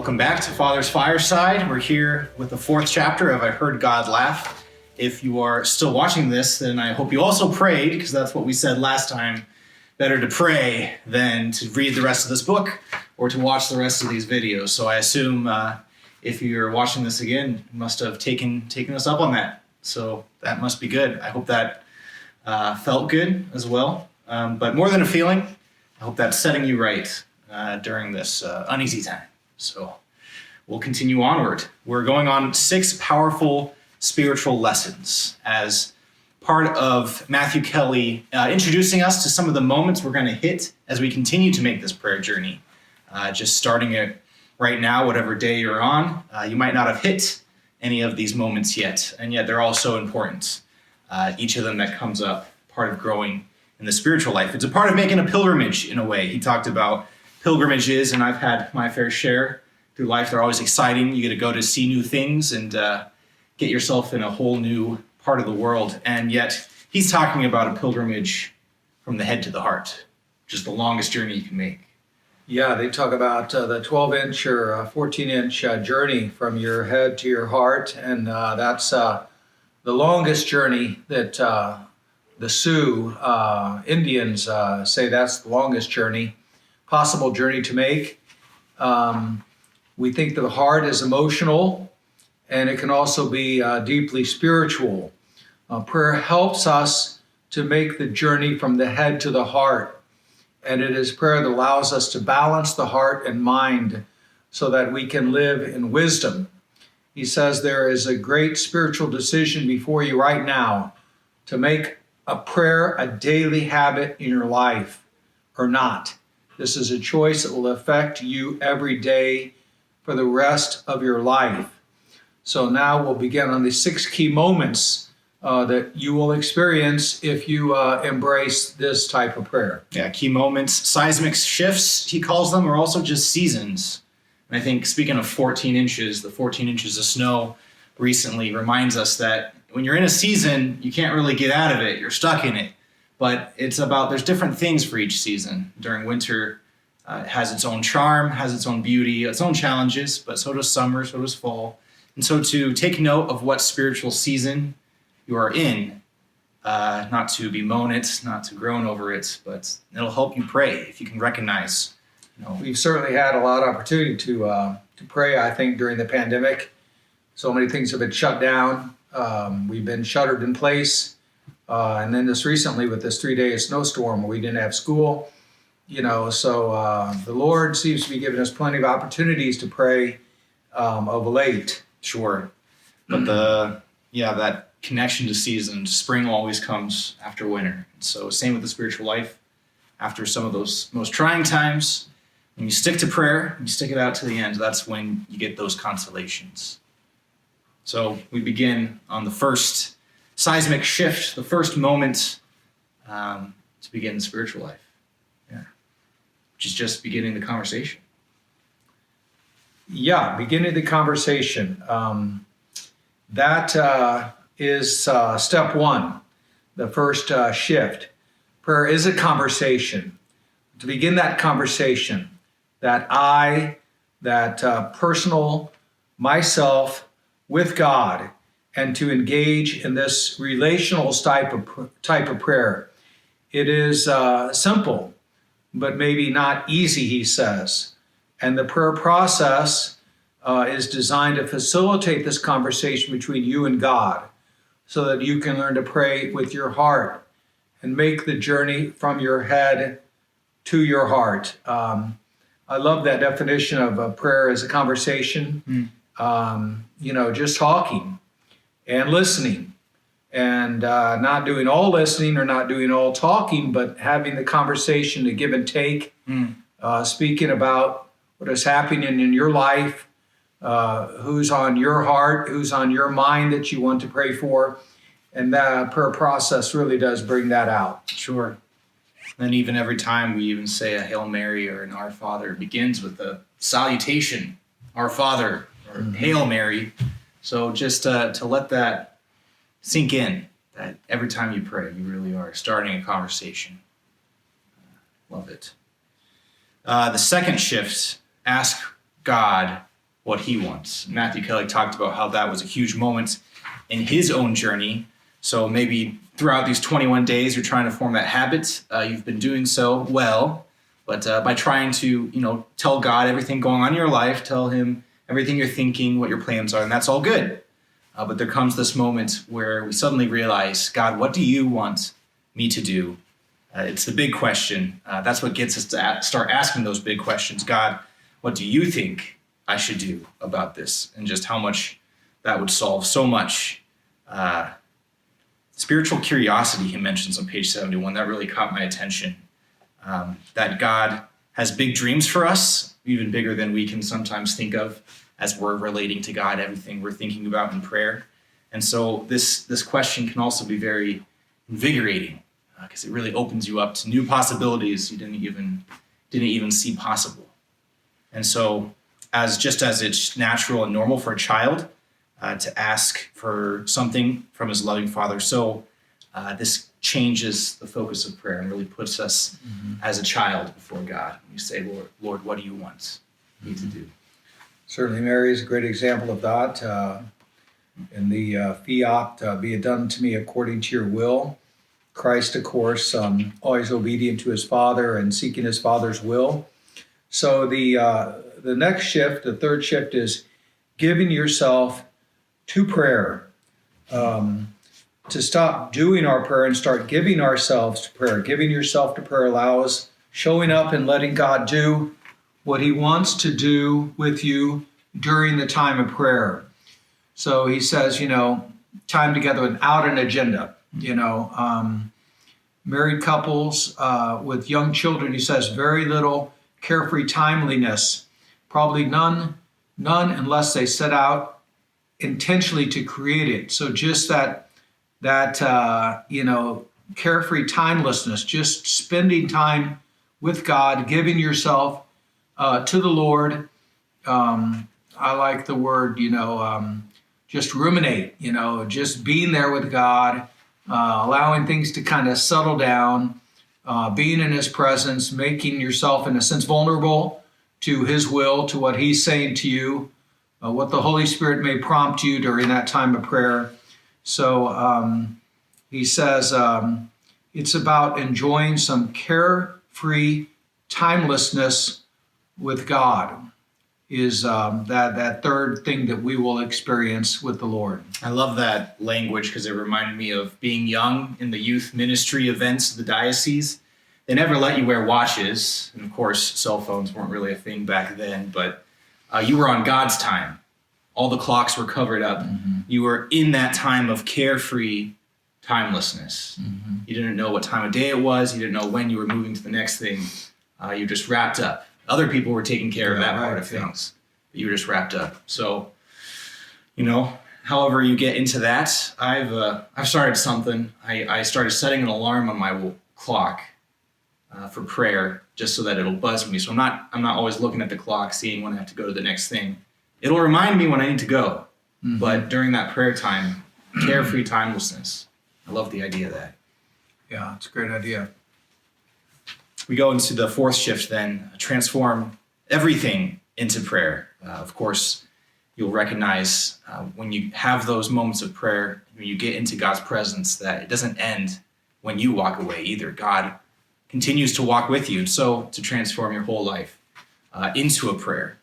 Welcome back to Father's Fireside. We're here with the fourth chapter of I Heard God Laugh. If you are still watching this, then I hope you also prayed, because that's what we said last time. Better to pray than to read the rest of this book or to watch the rest of these videos. So I assume if you're watching this again, you must have taken us up on that. So that must be good. I hope that felt good as well. But more than a feeling, I hope that's setting you right during this uneasy time. So we'll continue onward. We're going on 6 powerful spiritual lessons as part of Matthew Kelly introducing us to some of the moments we're going to hit as we continue to make this prayer journey. Just starting it right now, whatever day you're on, you might not have hit any of these moments yet, and yet they're all so important. Each of them that comes up, part of growing in the spiritual life. It's a part of making a pilgrimage in a way. He talked about pilgrimages, and I've had my fair share through life. They're always exciting. You get to go to see new things and get yourself in a whole new part of the world. And yet he's talking about a pilgrimage from the head to the heart, which is the longest journey you can make. Yeah, they talk about the 12-inch or 14-inch journey from your head to your heart. And that's the longest journey that the Sioux Indians say that's the longest journey, possible journey to make. We think that the heart is emotional, and it can also be deeply spiritual. Prayer helps us to make the journey from the head to the heart. And it is prayer that allows us to balance the heart and mind so that we can live in wisdom. He says there is a great spiritual decision before you right now to make a prayer a daily habit in your life or not. This is a choice that will affect you every day for the rest of your life. So now we'll begin on the 6 key moments that you will experience if you embrace this type of prayer. Yeah, key moments. Seismic shifts, he calls them, are also just seasons. And I think, speaking of 14 inches, the 14 inches of snow recently reminds us that when you're in a season, you can't really get out of it. You're stuck in it. But it's about, there's different things for each season. During winter, it has its own charm, has its own beauty, its own challenges, but so does summer, so does fall. And so to take note of what spiritual season you are in, not to bemoan it, not to groan over it, but it'll help you pray if you can recognize. We've certainly had a lot of opportunity to pray, I think, during the pandemic. So many things have been shut down. We've been shuttered in place. And then just recently with this 3-day snowstorm, we didn't have school. So the Lord seems to be giving us plenty of opportunities to pray of late. Sure. But that connection to seasons, spring always comes after winter. So same with the spiritual life. After some of those most trying times, when you stick to prayer, you stick it out to the end, that's when you get those consolations. So we begin on the first seismic shift, the first moment to begin the spiritual life. Yeah. Which is just beginning the conversation. Yeah, beginning the conversation. That is step 1, the first shift. Prayer is a conversation. To begin that conversation, that personal myself with God, and to engage in this relational type of prayer. It is simple, but maybe not easy, he says. And the prayer process is designed to facilitate this conversation between you and God so that you can learn to pray with your heart and make the journey from your head to your heart. I love that definition of prayer as a conversation. Just talking and listening and not doing all listening or not doing all talking, but having the conversation to give and take, speaking about what is happening in your life, who's on your heart, who's on your mind that you want to pray for. And that prayer process really does bring that out. Sure. And even every time we even say a Hail Mary or an Our Father, it begins with a salutation, Our Father, or Hail Mary. So just to let that sink in, that every time you pray, you really are starting a conversation. Love it. The second shift, ask God what he wants. Matthew Kelly talked about how that was a huge moment in his own journey. So maybe throughout these 21 days, you're trying to form that habit. You've been doing so well, but by trying to, tell God everything going on in your life, tell him everything you're thinking, what your plans are, and that's all good. But there comes this moment where we suddenly realize, God, what do you want me to do? It's the big question. That's what gets us to start asking those big questions. God, what do you think I should do about this? And just how much that would solve so much. Spiritual curiosity, he mentions on page 71, that really caught my attention. That God has big dreams for us, even bigger than we can sometimes think of as we're relating to God, everything we're thinking about in prayer. And so this question can also be very invigorating because it really opens you up to new possibilities you didn't even see possible. And so as it's natural and normal for a child to ask for something from his loving Father, so this changes the focus of prayer and really puts us as a child before God. You say, Lord, what do you want me to do? Certainly, Mary is a great example of that. In the fiat, be it done to me according to your will. Christ, of course, always obedient to his Father and seeking his Father's will. So the next shift, the third shift, is giving yourself to prayer. To stop doing our prayer and start giving ourselves to prayer. Giving yourself to prayer allows showing up and letting God do what he wants to do with you during the time of prayer. So he says, time together without an agenda. Married couples with young children, he says, very little carefree timeliness, probably none unless they set out intentionally to create it. So just that carefree timelessness, just spending time with God, giving yourself to the Lord. I like the word, just ruminate, just being there with God, allowing things to kind of settle down, being in his presence, making yourself, in a sense, vulnerable to his will, to what he's saying to you, what the Holy Spirit may prompt you during that time of prayer. So he says it's about enjoying some carefree timelessness with God is that third thing that we will experience with the Lord. I love that language because it reminded me of being young in the youth ministry events of the diocese. They never let you wear watches. And of course, cell phones weren't really a thing back then, but you were on God's time. All the clocks were covered up. Mm-hmm. You were in that time of carefree timelessness. Mm-hmm. You didn't know what time of day it was. You didn't know when you were moving to the next thing. You just wrapped up. Other people were taking care of that part of things. You were just wrapped up. So, however you get into that, I've started something. I started setting an alarm on my clock for prayer, just so that it'll buzz me. So I'm not always looking at the clock, seeing when I have to go to the next thing. It'll remind me when I need to go. Mm-hmm. But during that prayer time, carefree timelessness. I love the idea of that. Yeah, it's a great idea. We go into the fourth shift then, transform everything into prayer. Of course, you'll recognize when you have those moments of prayer, when you get into God's presence, that it doesn't end when you walk away either. God continues to walk with you. So to transform your whole life into a prayer.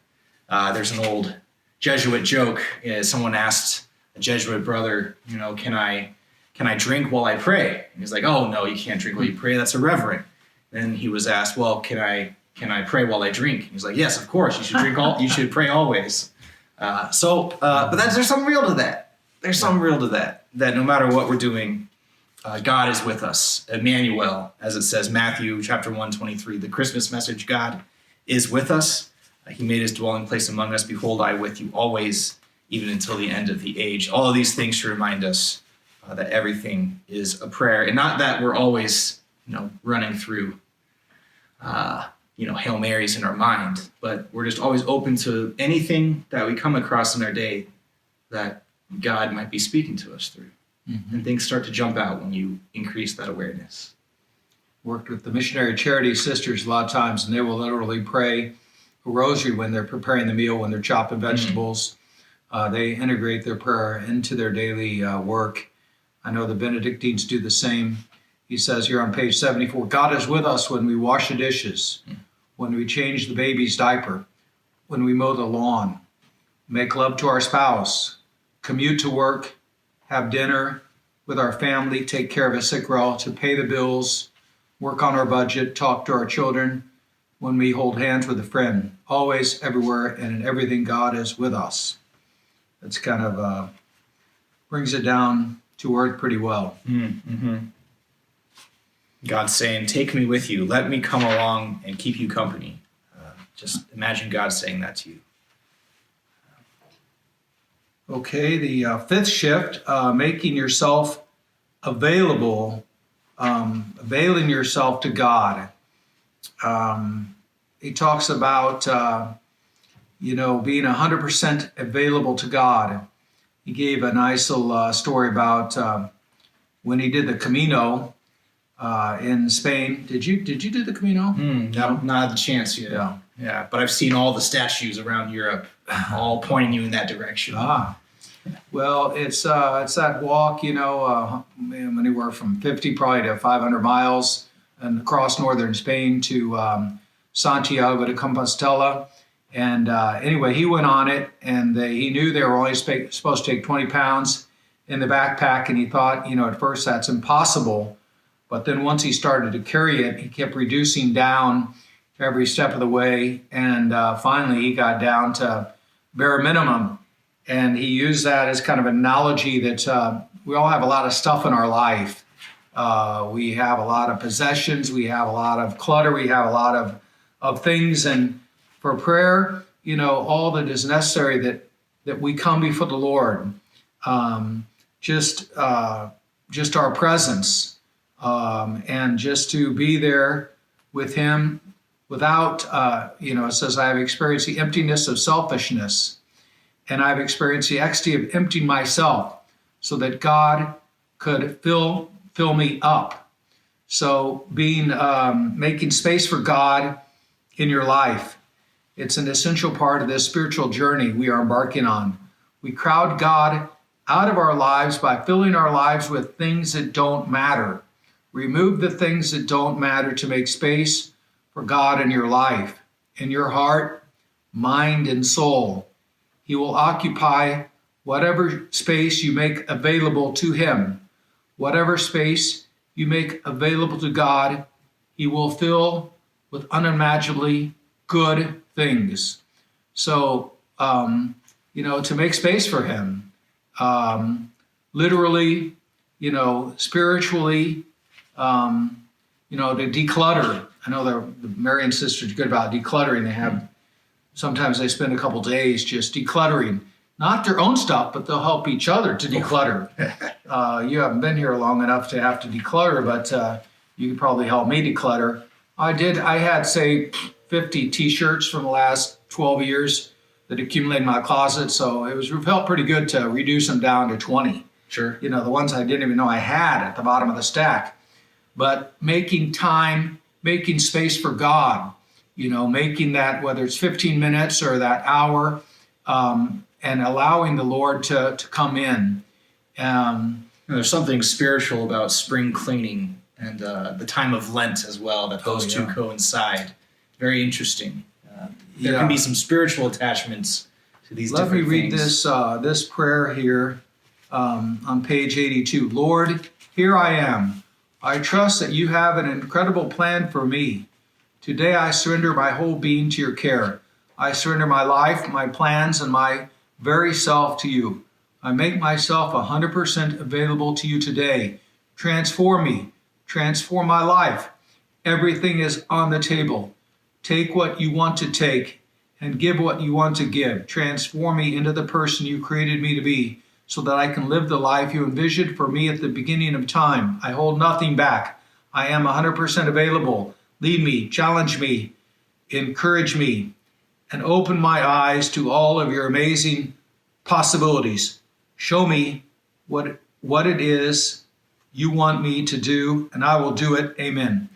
There's an old Jesuit joke. Someone asked a Jesuit brother, can I drink while I pray? And he's like, oh, no, you can't drink while you pray. That's irreverent. Then he was asked, well, can I pray while I drink? And he's like, yes, of course. You should you should pray always. But there's something real to that. There's something real to that no matter what we're doing, God is with us. Emmanuel, as it says, Matthew chapter 1:23, the Christmas message, God is with us. He made his dwelling place among us. Behold, I with you always, even until the end of the age. All of these things should remind us that everything is a prayer. And not that we're always, running through, Hail Marys in our mind, but we're just always open to anything that we come across in our day that God might be speaking to us through. Mm-hmm. And things start to jump out when you increase that awareness. Worked with the missionary charity sisters a lot of times, and they will literally pray a rosary when they're preparing the meal, when they're chopping vegetables. They integrate their prayer into their daily work. I know the Benedictines do the same. He says here on page 74, God is with us when we wash the dishes, when we change the baby's diaper, when we mow the lawn, make love to our spouse, commute to work, have dinner with our family, take care of a sick relative, pay the bills, work on our budget, talk to our children, when we hold hands with a friend. Always, everywhere, and in everything, God is with us. That's kind of brings it down to earth pretty well. Mm-hmm. God's saying, take me with you. Let me come along and keep you company. Just imagine God saying that to you. Okay, the fifth shift, making yourself available, availing yourself to God. He talks about, being 100% available to God. He gave a nice little story about when he did the Camino in Spain. Did you do the Camino? No, not had the chance yet. Yeah, but I've seen all the statues around Europe, all pointing you in that direction. Well, it's that walk, anywhere from 50 probably to 500 miles, and across northern Spain to Santiago de Compostela. And anyway, he went on it, and he knew they were only supposed to take 20 pounds in the backpack, and he thought, at first that's impossible. But then once he started to carry it, he kept reducing down every step of the way, and finally he got down to bare minimum. And he used that as kind of an analogy that we all have a lot of stuff in our life. We have a lot of possessions, we have a lot of clutter, we have a lot of things. And for prayer, all that is necessary that we come before the Lord. Just our presence, and just to be there with him without, it says, I have experienced the emptiness of selfishness, and I've experienced the ecstasy of emptying myself so that God could fill me up. So making space for God in your life, it's an essential part of this spiritual journey we are embarking on. We crowd God out of our lives by filling our lives with things that don't matter. Remove the things that don't matter to make space for God in your life, in your heart, mind, and soul. He will occupy whatever space you make available to him. Whatever space you make available to God, he will fill with unimaginably good things. So, to make space for him, literally, spiritually, to declutter. I know the Marian sisters are good about decluttering. Sometimes they spend a couple days just decluttering, not their own stuff, but they'll help each other to declutter. You haven't been here long enough to have to declutter, but you could probably help me declutter. I had, say, 50 t-shirts from the last 12 years that accumulated in my closet, so it felt pretty good to reduce them down to 20. Sure. The ones I didn't even know I had at the bottom of the stack. But making time, making space for God, making that, whether it's 15 minutes or that hour, and allowing the Lord to come in. There's something spiritual about spring cleaning and the time of Lent as well, that those two coincide. Very interesting. There can be some spiritual attachments to these different things. Let me read this prayer here on page 82. Lord, here I am. I trust that you have an incredible plan for me. Today I surrender my whole being to your care. I surrender my life, my plans, and my very self to you. I make myself 100% available to you today. Transform me. Transform my life. Everything is on the table. Take what you want to take and give what you want to give. Transform me into the person you created me to be so that I can live the life you envisioned for me at the beginning of time. I hold nothing back. I am 100% available. Lead me, challenge me, encourage me, and open my eyes to all of your amazing possibilities. Show me what it is you want me to do, and I will do it. Amen.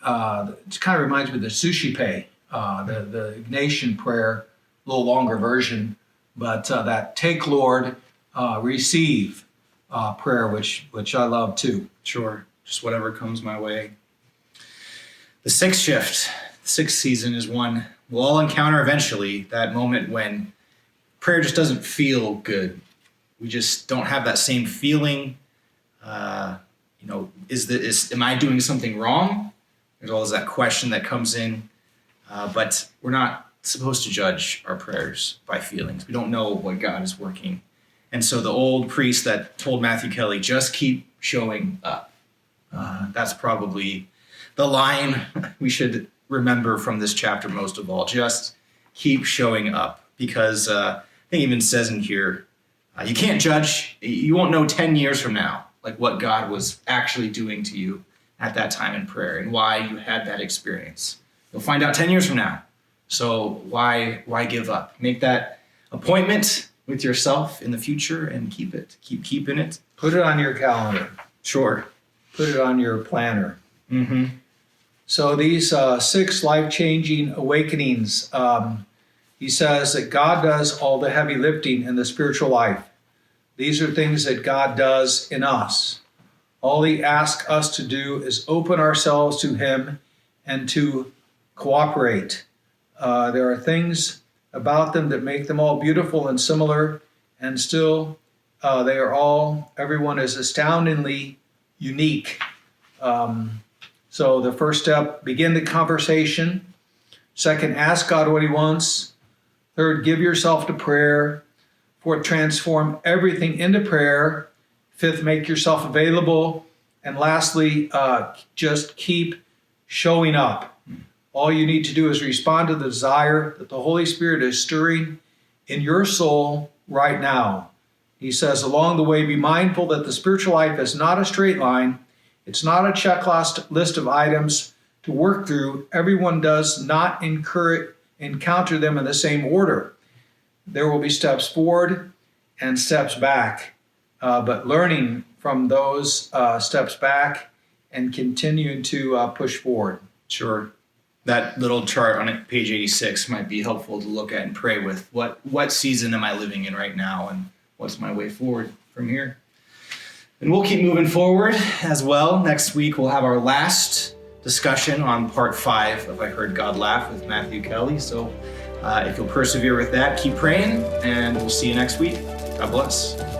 It kind of reminds me of the sushi pay. the Ignatian prayer, a little longer version, but that take, Lord, receive prayer, which I love too. Sure. Just whatever comes my way. The sixth shift, the sixth season is one we'll all encounter eventually, that moment when prayer just doesn't feel good. We just don't have that same feeling. Am I doing something wrong? There's always that question that comes in. But we're not supposed to judge our prayers by feelings. We don't know what God is working. And so the old priest that told Matthew Kelly, just keep showing up. That's probably the line we should remember from this chapter most of all. Just keep showing up. Because I think it even says in here, you can't judge. You won't know 10 years from now, like what God was actually doing to you at that time in prayer and why you had that experience. You'll find out 10 years from now. So why give up? Make that appointment with yourself in the future and keep it. Keep keeping it. Put it on your calendar. Sure. Put it on your planner. Mm-hmm. So these 6 life-changing awakenings, he says that God does all the heavy lifting in the spiritual life. These are things that God does in us. All he asks us to do is open ourselves to him and to cooperate. There are things about them that make them all beautiful and similar, and still everyone is astoundingly unique. So the first step, begin the conversation. Second, ask God what he wants. Third, give yourself to prayer. Fourth, transform everything into prayer. Fifth, make yourself available. And lastly, just keep showing up. All you need to do is respond to the desire that the Holy Spirit is stirring in your soul right now. He says, along the way, be mindful that the spiritual life is not a straight line. It's not a checklist list of items to work through. Everyone does not encounter them in the same order. There will be steps forward and steps back, but learning from those steps back and continuing to push forward. Sure. That little chart on page 86 might be helpful to look at and pray with. What season am I living in right now, and what's my way forward from here? And we'll keep moving forward as well. Next week, we'll have our last discussion on part 5 of I Heard God Laugh with Matthew Kelly. So if you'll persevere with that, keep praying, and we'll see you next week. God bless.